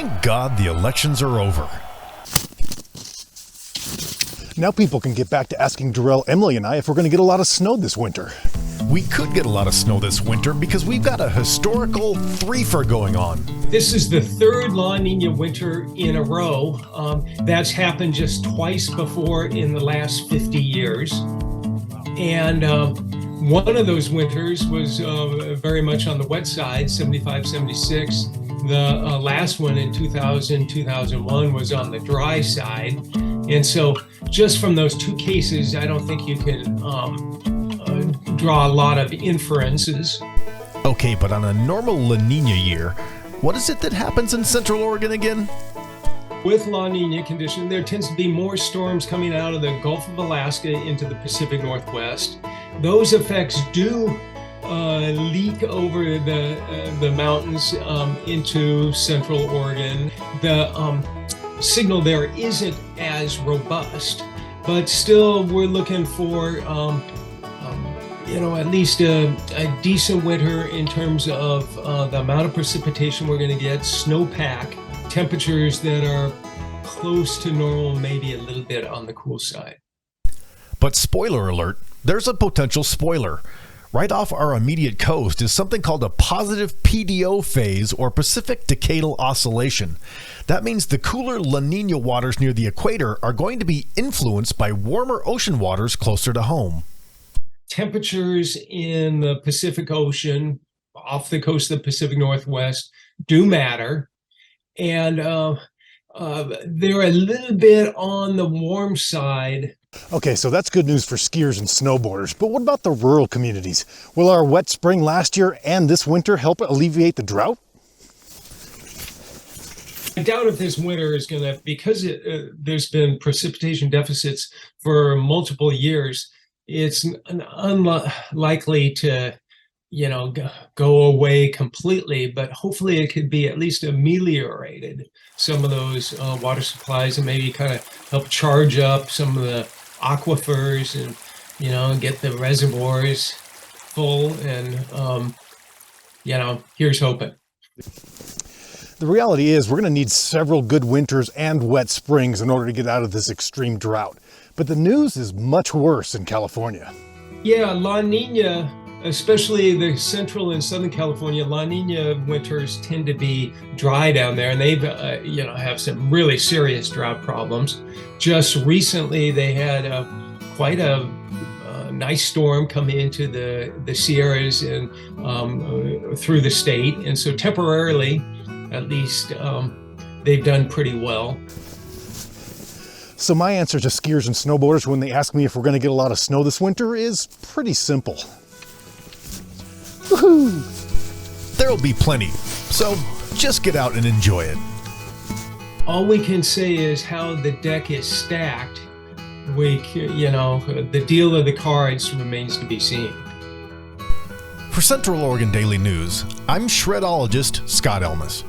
Thank God the elections are over. Now people can get back to asking Darrell, Emily, and I if we're going to get a lot of snow this winter. We could get a lot of snow this winter because we've got a historical threefer going on. This is the third La Niña winter in a row. That's happened just twice before in the last 50 years. And one of those winters was very much on the wet side, 75, 76. The last one in 2000, 2001 was on the dry side. And so just from those two cases, I don't think you can draw a lot of inferences. Okay, but on a normal La Niña year, what is it that happens in Central Oregon again? With La Niña condition, there tends to be more storms coming out of the Gulf of Alaska into the Pacific Northwest. Those effects do leak over the mountains into Central Oregon. The signal there isn't as robust, but still we're looking for at least a decent winter in terms of the amount of precipitation we're going to get, snowpack, temperatures that are close to normal, maybe a little bit on the cool side. But spoiler alert, there's a potential spoiler. Right off our immediate coast is something called a positive PDO phase, or Pacific Decadal Oscillation. That means the cooler La Niña waters near the equator are going to be influenced by warmer ocean waters closer to home. Temperatures in the Pacific Ocean, off the coast of the Pacific Northwest, do matter. And they're a little bit on the warm side. Okay, so that's good news for skiers and snowboarders, but what about the rural communities? Will our wet spring last year and this winter help alleviate the drought? I doubt if this winter is going to, because there's been precipitation deficits for multiple years, it's unlikely to, go away completely, but hopefully it could be at least ameliorated. Some of those water supplies and maybe kind of help charge up some of the aquifers and, get the reservoirs full and, here's hoping. The reality is we're going to need several good winters and wet springs in order to get out of this extreme drought. But the news is much worse in California. Yeah, La Niña, especially the central and southern California, La Niña winters tend to be dry down there, and they've, have some really serious drought problems. Just recently, they had quite a nice storm come into the Sierras and through the state, and so temporarily, at least, they've done pretty well. So my answer to skiers and snowboarders when they ask me if we're going to get a lot of snow this winter is pretty simple. Woohoo! There'll be plenty, so just get out and enjoy it. All we can say is how the deck is stacked. The deal of the cards remains to be seen. For Central Oregon Daily News, I'm shredologist Scott Elmas.